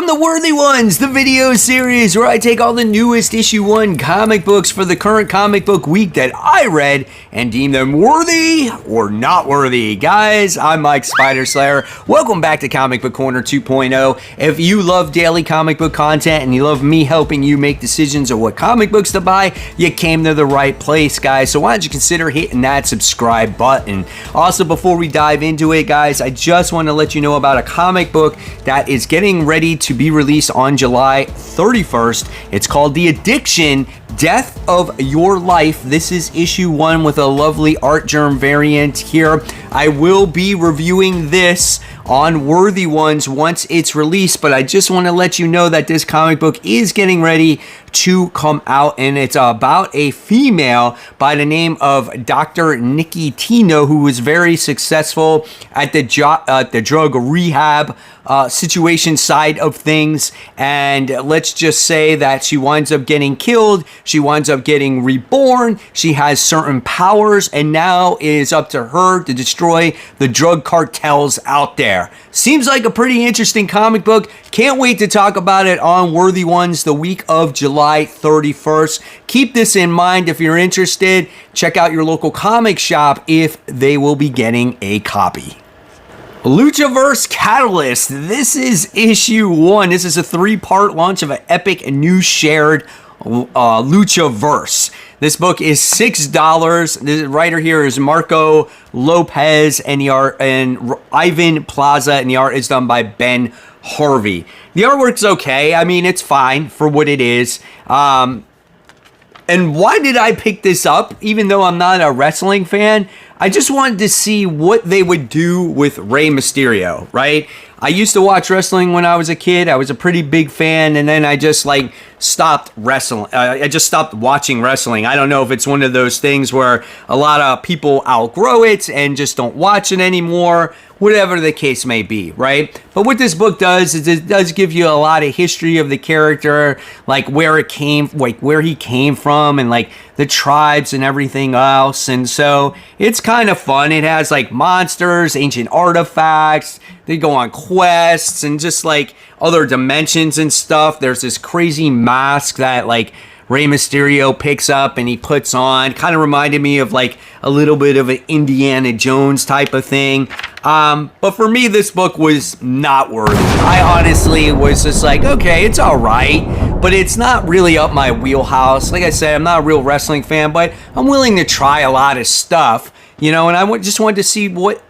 From the Worthy Ones, the video series where I take all the newest issue 1 comic books for the current comic book week that I read and deem them worthy or not worthy. Guys, I'm Mike Spider Slayer. Welcome back to Comic Book Corner 2.0. If you love daily comic book content and you love me helping you make decisions of what comic books to buy, you came to the right place, guys. So why don't you consider hitting that subscribe button. Also, before we dive into it, guys, I just want to let you know about a comic book that is getting ready to be released on July 31st. It's called The Addiction: Death of Your Life. This is issue 1 with a lovely art germ variant here. I will be reviewing this on Worthy Ones once it's released, but I just want to let you know that this comic book is getting ready to come out, and it's about a female by the name of Dr. Nikki Tino, who was very successful at the drug rehab situation side of things, and let's just say that she winds up getting killed, she winds up getting reborn, she has certain powers, and now it is up to her to destroy the drug cartels out there. Seems like a pretty interesting comic book. Can't wait to talk about it on Worthy Ones the week of July 31st. Keep this in mind if you're interested. Check out your local comic shop if they will be getting a copy. Luchaverse Catalyst. This is issue 1. This is a 3-part launch of an epic new shared Luchaverse. This book is $6. The writer here is Marco Lopez, and the art and Ivan Plaza, and the art is done by Ben Harvey. The artwork's okay. I mean, it's fine for what it is. And why did I pick this up? Even though I'm not a wrestling fan, I just wanted to see what they would do with Rey Mysterio, right? I used to watch wrestling when I was a kid. I was a pretty big fan, and then I just stopped wrestling. I just stopped watching wrestling. I don't know if it's one of those things where a lot of people outgrow it and just don't watch it anymore, whatever the case may be, right? But what this book does is it does give you a lot of history of the character, like where it came, like where he came from, and like the tribes and everything else. And so it's kind of fun. It has like monsters, ancient artifacts. They go on quests and just like other dimensions and stuff. There's this crazy mask that like Rey Mysterio picks up and he puts on. Kind of reminded me of like a little bit of an Indiana Jones type of thing. But for me, this book was not worthy. I honestly was just like, okay, it's all right, but it's not really up my wheelhouse. Like I said, I'm not a real wrestling fan, but I'm willing to try a lot of stuff, you know, and I just wanted to see what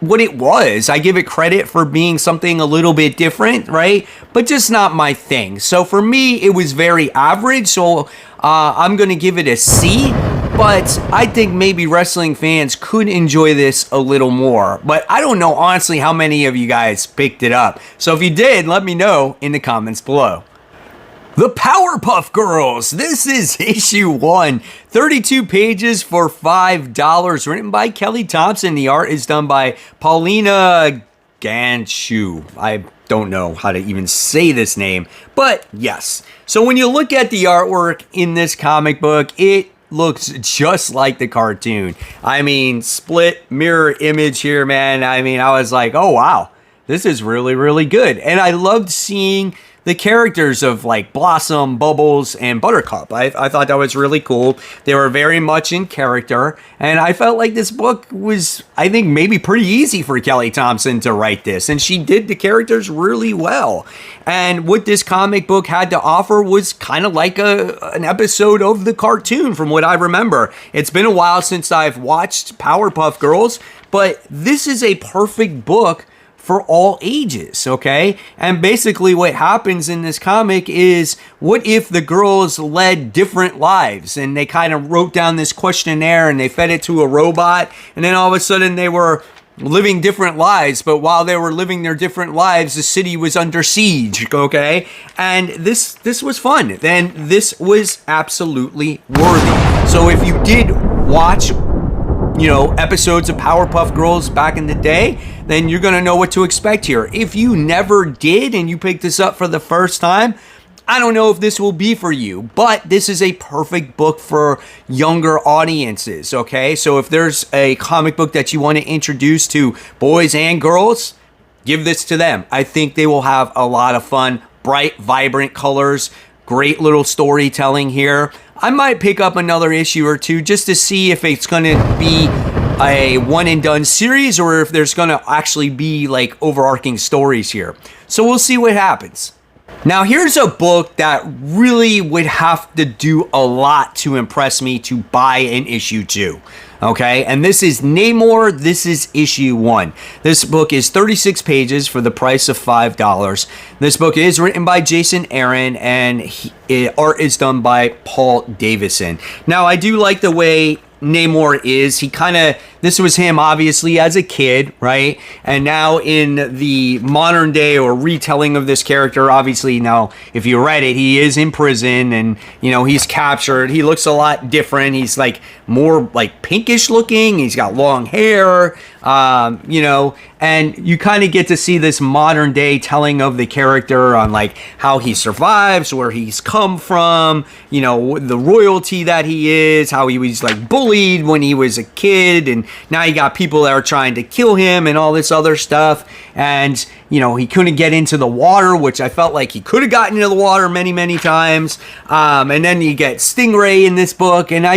it was. I give it credit for being something a little bit different, right? But just not my thing. So for me, it was very average. So I'm going to give it a C. But I think maybe wrestling fans could enjoy this a little more. But I don't know, honestly, how many of you guys picked it up. So if you did, let me know in the comments below. The Powerpuff Girls. This is issue 1. 32 pages for $5. Written by Kelly Thompson. The art is done by Paulina Ganshu. I don't know how to even say this name. But yes. So when you look at the artwork in this comic book, it looks just like the cartoon. I mean, split mirror image here, man. I mean, I was like, oh, wow. This is really, really good. And I loved seeing the characters of like Blossom, Bubbles, and Buttercup. I thought that was really cool. They were very much in character, and I felt like this book was, I think, maybe pretty easy for Kelly Thompson to write this, and she did the characters really well. And what this comic book had to offer was kind of like an episode of the cartoon from what I remember. It's been a while since I've watched Powerpuff Girls, but this is a perfect book for all ages, okay? And basically what happens in this comic is, what if the girls led different lives? And they kind of wrote down this questionnaire and they fed it to a robot, and then all of a sudden they were living different lives, but while they were living their different lives, the city was under siege, okay? And this was fun. Then this was absolutely worthy. So if you did watch, you know, episodes of Powerpuff Girls back in the day, then you're going to know what to expect here. If you never did and you picked this up for the first time, I don't know if this will be for you, but this is a perfect book for younger audiences, okay? So if there's a comic book that you want to introduce to boys and girls, give this to them. I think they will have a lot of fun bright, vibrant colors, great little storytelling here. I might pick up another issue or two just to see if it's going to be a one and done series or if there's going to actually be like overarching stories here. So we'll see what happens. Now here's a book that really would have to do a lot to impress me to buy an issue 2. Okay, and this is Namor. This is issue 1. This book is 36 pages for the price of $5. This book is written by Jason Aaron, and art is done by Paul Davison. Now, I do like the way Namor is. This was him obviously as a kid, right? And now in the modern day or retelling of this character, obviously now if you read it, he is in prison and, you know, he's captured. He looks a lot different. He's like more like pinkish looking. He's got long hair, you know, and you kind of get to see this modern day telling of the character on like how he survives, where he's come from, you know, the royalty that he is, how he was like bullied when he was a kid, and now you got people that are trying to kill him and all this other stuff. And, you know, he couldn't get into the water, which I felt like he could have gotten into the water many, many times. And then you get Stingray in this book. And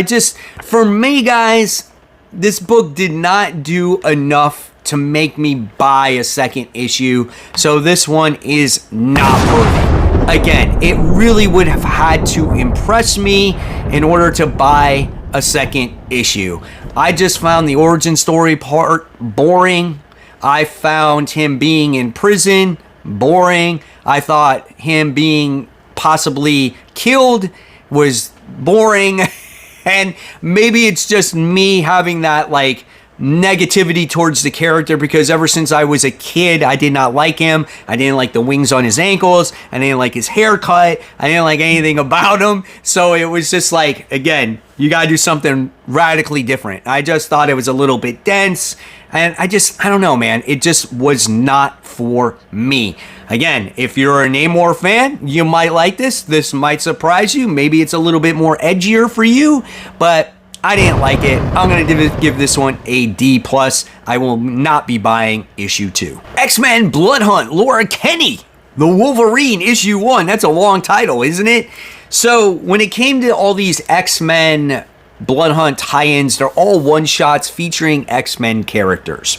for me, guys, this book did not do enough to make me buy a second issue. So this one is not worthy. Again, it really would have had to impress me in order to buy a second issue. I just found the origin story part boring. I found him being in prison boring. I thought him being possibly killed was boring. And maybe it's just me having that like negativity towards the character, because ever since I was a kid, I did not like him. I didn't like the wings on his ankles. I didn't like his haircut. I didn't like anything about him. So it was just like, again, you got to do something radically different. I just thought it was a little bit dense. And I don't know, man. It just was not for me. Again, if you're a Namor fan, you might like this. This might surprise you. Maybe it's a little bit more edgier for you, but I didn't like it. I'm going to give this one a D+. I will not be buying issue 2. X-Men Blood Hunt, Laura Kinney, The Wolverine, issue 1. That's a long title, isn't it? So when it came to all these X-Men Blood Hunt tie-ins, they're all one-shots featuring X-Men characters.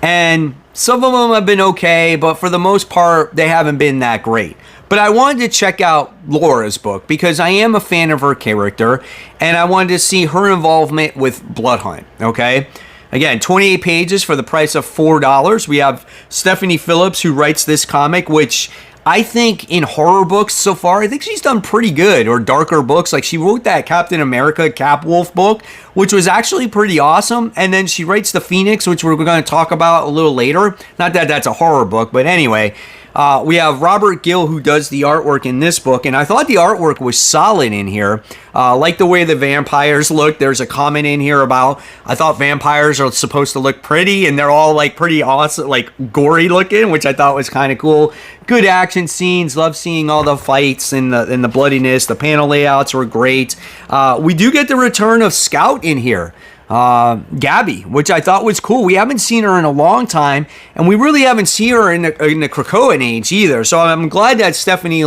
And some of them have been okay, but for the most part, they haven't been that great. But I wanted to check out Laura's book because I am a fan of her character, and I wanted to see her involvement with Blood Hunt, okay? Again, 28 pages for the price of $4. We have Stephanie Phillips, who writes this comic, which I think in horror books so far, I think she's done pretty good, or darker books. Like she wrote that Captain America Cap Wolf book, which was actually pretty awesome. And then she writes The Phoenix, which we're going to talk about a little later. Not that that's a horror book, but anyway. We have Robert Gill, who does the artwork in this book, and I thought the artwork was solid in here. Like the way the vampires look. There's a comment in here about, I thought vampires are supposed to look pretty, and they're all like pretty awesome, like gory looking, which I thought was kind of cool. Good action scenes. Love seeing all the fights and the bloodiness. The panel layouts were great. We do get the return of Scout in here. Gabby, which I thought was cool. We haven't seen her in a long time, and we really haven't seen her in the Krakoan age either. So I'm glad that Stephanie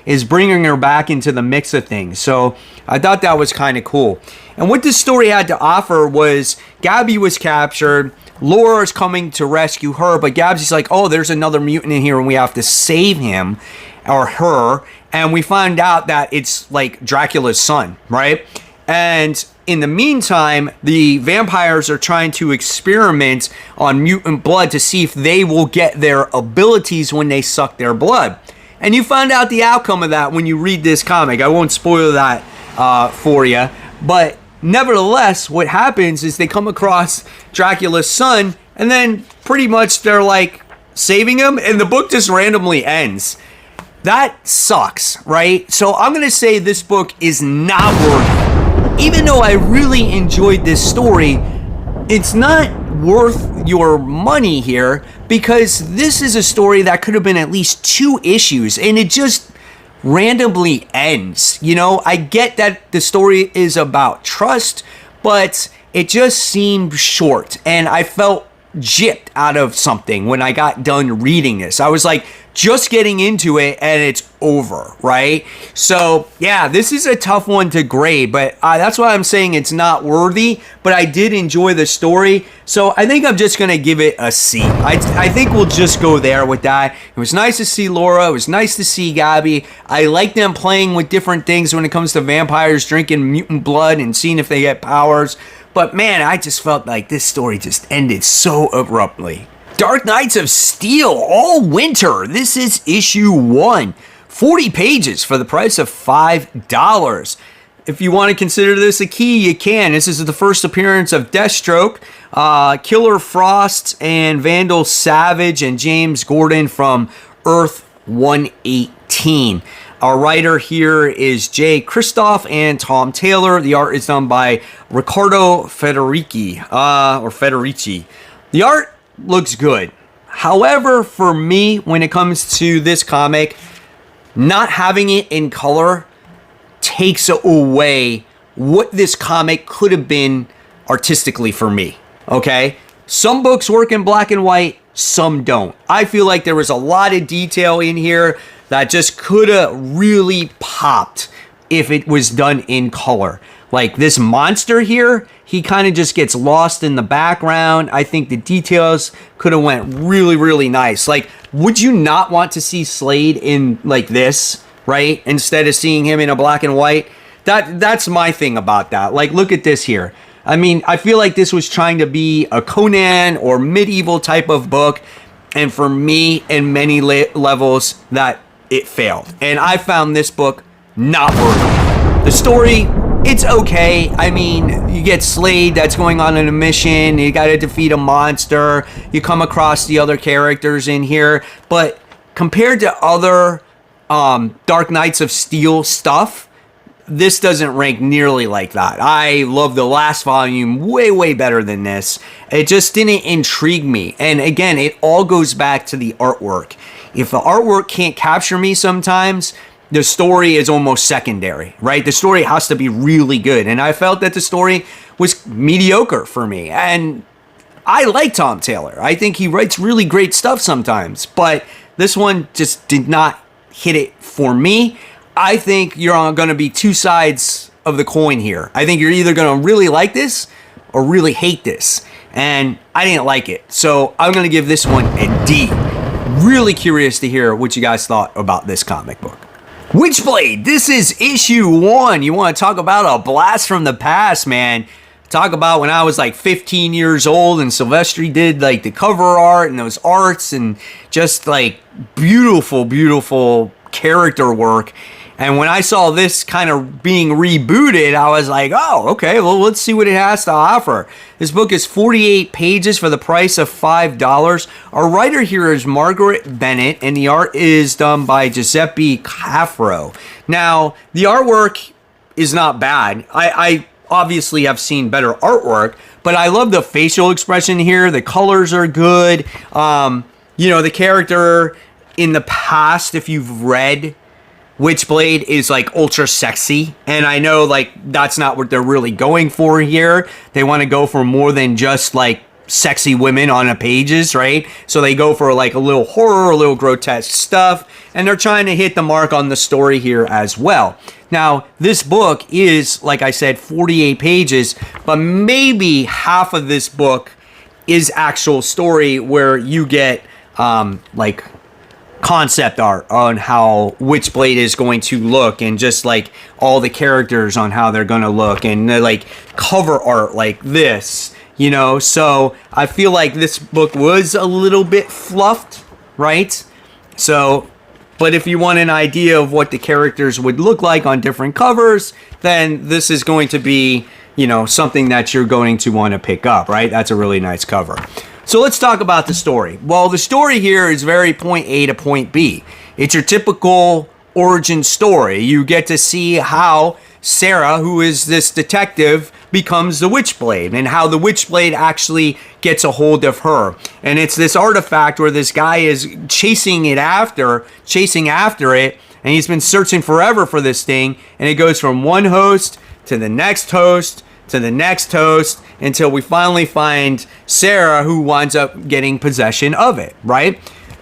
is bringing her back into the mix of things. So I thought that was kind of cool. And what this story had to offer was Gabby was captured. Laura's coming to rescue her, but Gabby's like, oh, there's another mutant in here, and we have to save him or her. And we find out that it's like Dracula's son, right? And in the meantime, the vampires are trying to experiment on mutant blood to see if they will get their abilities when they suck their blood. And you find out the outcome of that when you read this comic. I won't spoil that for you. But nevertheless, what happens is they come across Dracula's son, and then pretty much they're like saving him, and the book just randomly ends. That sucks, right? So I'm going to say this book is not worth it. Even though I really enjoyed this story, it's not worth your money here, because this is a story that could have been at least 2 issues, and it just randomly ends. You know, I get that the story is about trust, but it just seemed short, and I felt gypped out of something when I got done reading this. I was like just getting into it and it's over, right? So yeah, this is a tough one to grade, but that's why I'm saying it's not worthy, but I did enjoy the story. So I think I'm just going to give it a C. I think we'll just go there with that. It was nice to see Laura. It was nice to see Gabby. I like them playing with different things when it comes to vampires drinking mutant blood and seeing if they get powers. But man, I just felt like this story just ended so abruptly. Dark Knights of Steel, all winter. This is issue 1. 40 pages for the price of $5. If you want to consider this a key, you can. This is the first appearance of Deathstroke, Killer Frost, and Vandal Savage, and James Gordon from Earth 118. Our writer here is Jay Kristoff and Tom Taylor. The art is done by Riccardo Federici. The art looks good. However, for me, when it comes to this comic, not having it in color takes away what this comic could have been artistically for me. Okay? Some books work in black and white, some don't. I feel like there was a lot of detail in here that just could have really popped if it was done in color. Like this monster here, he kind of just gets lost in the background. I think the details could have went really, really nice. Like, would you not want to see Slade in like this, right? Instead of seeing him in a black and white? That's my thing about that. Like, look at this here. I mean, I feel like this was trying to be a Conan or medieval type of book. And for me, in many levels, that it failed. And I found this book not worthy. The story, it's okay. I mean, you get Slade that's going on a mission. You got to defeat a monster. You come across the other characters in here. But compared to other Dark Knights of Steel stuff, this doesn't rank nearly like that. I love the last volume way, way better than this. It just didn't intrigue me. And again, it all goes back to the artwork. If the artwork can't capture me sometimes, the story is almost secondary, right? The story has to be really good. And I felt that the story was mediocre for me. And I like Tom Taylor. I think he writes really great stuff sometimes. But this one just did not hit it for me. I think you're going to be two sides of the coin here. I think you're either going to really like this or really hate this. And I didn't like it. So I'm going to give this one a D. Really curious to hear what you guys thought about this comic book. Witchblade, this is issue 1. You want to talk about a blast from the past, man. Talk about when I was like 15 years old and Silvestri did like the cover art and those arts and just like beautiful, beautiful character work. And when I saw this kind of being rebooted, I was like, oh, okay, well, let's see what it has to offer. This book is 48 pages for the price of $5. Our writer here is Margaret Bennett, and the art is done by Giuseppe Caffro. Now, the artwork is not bad. I obviously have seen better artwork, but I love the facial expression here. The colors are good. The character in the past, if you've read Witchblade, is like ultra sexy, and I know like that's not what they're really going for here. They want to go for more than just like sexy women on the pages, right? So they go for like a little horror, a little grotesque stuff, and they're trying to hit the mark on the story here as well. Now, this book is, like I said, 48 pages, but maybe half of this book is actual story where you get like concept art on how Witchblade is going to look, and just like all the characters on how they're going to look, and like cover art like this, so I feel like this book was a little bit fluffed, right? So, but if you want an idea of what the characters would look like on different covers, then this is going to be, something that you're going to want to pick up, right? That's a really nice cover. So let's talk about the story. Well, the story here is very point A to point B. It's your typical origin story. You get to see how Sarah, who is this detective, becomes the Witchblade, and how the Witchblade actually gets a hold of her. And it's this artifact where this guy is chasing after it, and he's been searching forever for this thing, and it goes from one host to the next host to the next toast until we finally find Sarah, who winds up getting possession of it, right?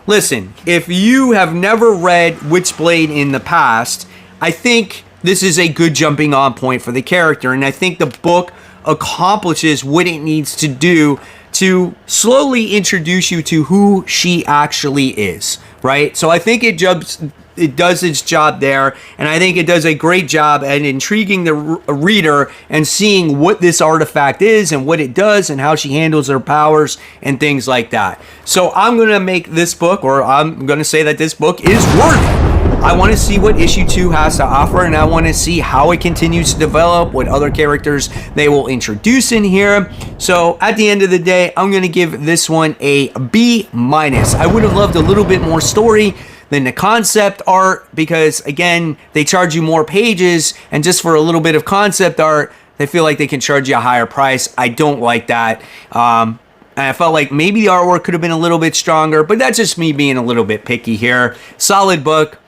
Listen, if you have never read Witchblade in the past, I think this is a good jumping on point for the character, and I think the book accomplishes what it needs to do to slowly introduce you to who she actually is, right? So I think it does its job there, and I think it does a great job at intriguing the reader and seeing what this artifact is and what it does and how she handles her powers and things like that. So I'm going to make this book, or I'm going to say that this book is worthy. I want to see what issue 2 has to offer, and I want to see how it continues to develop, what other characters they will introduce in here. So at the end of the day, I'm going to give this one a B-. I would have loved a little bit more story than the concept art, because again, they charge you more pages, and just for a little bit of concept art, they feel like they can charge you a higher price. I don't like that. And I felt like maybe the artwork could have been a little bit stronger, but that's just me being a little bit picky here. Solid book.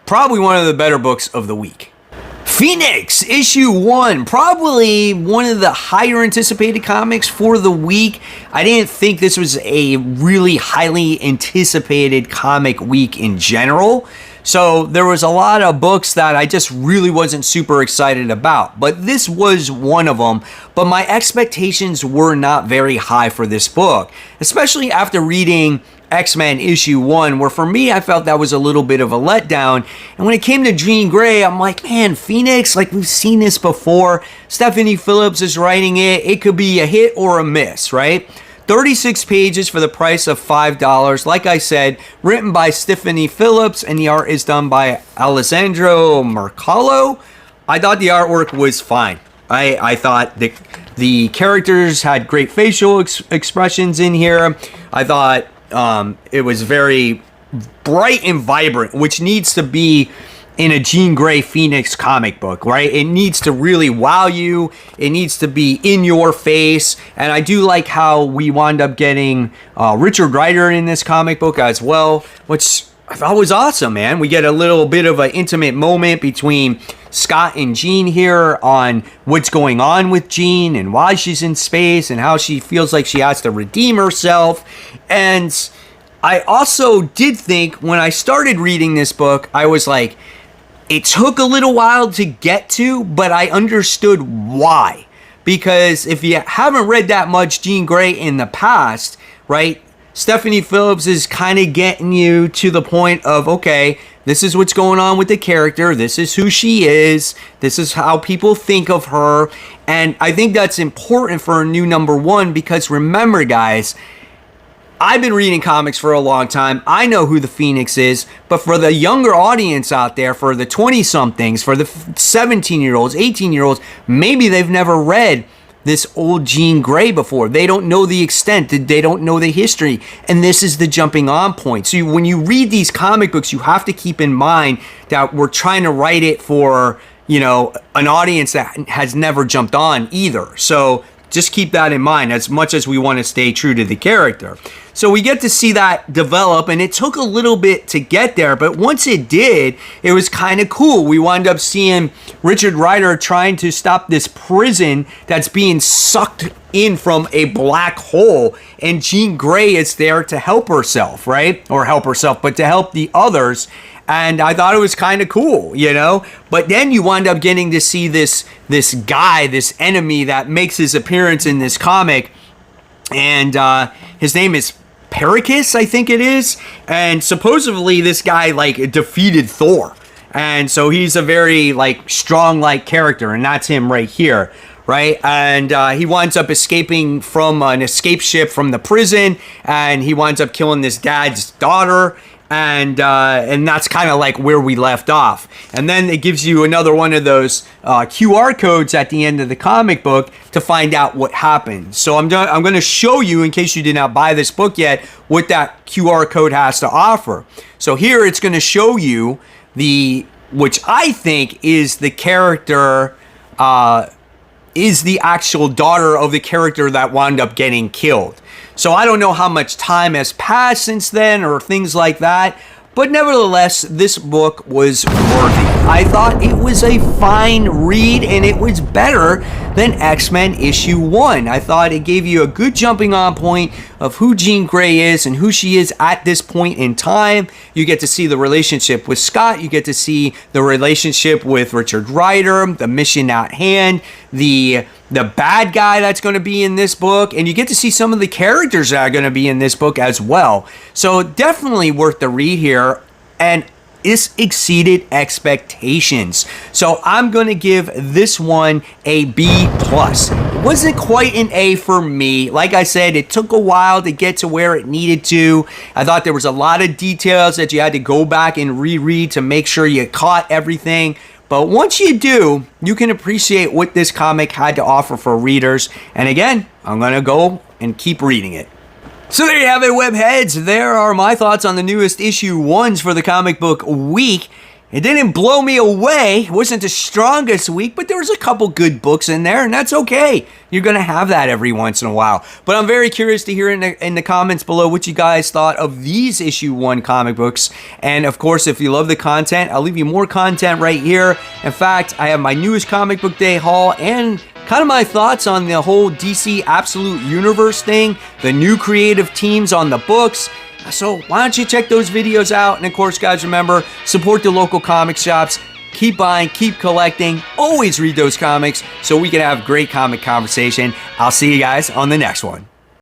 Probably one of the better books of the week. Phoenix, issue 1, probably one of the higher anticipated comics for the week. I didn't think this was a really highly anticipated comic week in general. So there was a lot of books that I just really wasn't super excited about. But this was one of them. But my expectations were not very high for this book, especially after reading X-Men issue 1, where for me, I felt that was a little bit of a letdown. And when it came to Jean Grey, I'm like, man, Phoenix, like we've seen this before. Stephanie Phillips is writing it. It could be a hit or a miss, right? 36 pages for the price of $5. Like I said, written by Stephanie Phillips, and the art is done by Alessandro Mercallo. I thought the artwork was fine. I thought the characters had great facial expressions in here. I thought it was very bright and vibrant, which needs to be in a Jean Grey Phoenix comic book, right? It needs to really wow you. It needs to be in your face. And I do like how we wound up getting Richard Rider in this comic book as well, which I thought was awesome, man. We get a little bit of an intimate moment between Scott and Jean here on what's going on with Jean and why she's in space and how she feels like she has to redeem herself. And I also did think when I started reading this book, I was like, it took a little while to get to, but I understood why. Because if you haven't read that much Jean Grey in the past, right, Stephanie Phillips is kind of getting you to the point of, okay, this is what's going on with the character. This is who she is. This is how people think of her. And I think that's important for a new number 1, because remember, guys, I've been reading comics for a long time. I know who the Phoenix is, but for the younger audience out there, for the 20-somethings, for the 17-year-olds, 18-year-olds, maybe they've never read this old Jean Grey before. They don't know the extent, they don't know the history, and this is the jumping on point. So when you read these comic books, you have to keep in mind that we're trying to write it for, you know, an audience that has never jumped on either. So just keep that in mind as much as we want to stay true to the character. So we get to see that develop, and it took a little bit to get there, but once it did, it was kind of cool. We wound up seeing Richard Rider trying to stop this prison that's being sucked in from a black hole, and Jean Grey is there to help herself, right? Or help herself, but to help the others. And I thought it was kind of cool, you know? But then you wind up getting to see this guy, this enemy that makes his appearance in this comic. And his name is Pericus, I think it is. And supposedly this guy, like, defeated Thor. And so he's a very, like, strong-like character. And that's him right here, right? And he winds up escaping from an escape ship from the prison. And he winds up killing this dad's daughter. And that's kind of like where we left off. And then it gives you another one of those QR codes at the end of the comic book to find out what happened. So I'm going to show you, in case you did not buy this book yet, what that QR code has to offer. So here it's going to show you which I think is the character, is the actual daughter of the character that wound up getting killed. So I don't know how much time has passed since then or things like that, but nevertheless, this book was worthy. I thought it was a fine read, and it was better than X-Men issue 1. I thought it gave you a good jumping on point of who Jean Grey is and who she is at this point in time. You get to see the relationship with Scott. You get to see the relationship with Richard Rider, the mission at hand, the bad guy that's going to be in this book, and you get to see some of the characters that are going to be in this book as well. So definitely worth the read here, and this exceeded expectations. So I'm going to give this one a B+. It wasn't quite an A for me. Like I said, it took a while to get to where it needed to. I thought there was a lot of details that you had to go back and reread to make sure you caught everything. But once you do, you can appreciate what this comic had to offer for readers. And again, I'm going to go and keep reading it. So there you have it, webheads. There are my thoughts on the newest issue 1s for the comic book week. It didn't blow me away. It wasn't the strongest week, but there was a couple good books in there, and that's okay. You're going to have that every once in a while. But I'm very curious to hear in the comments below what you guys thought of these issue 1 comic books. And of course, if you love the content, I'll leave you more content right here. In fact, I have my newest comic book day haul and kind of my thoughts on the whole DC Absolute Universe thing, the new creative teams on the books. So why don't you check those videos out? And of course, guys, remember, support the local comic shops. Keep buying, keep collecting, always read those comics so we can have great comic conversation. I'll see you guys on the next one.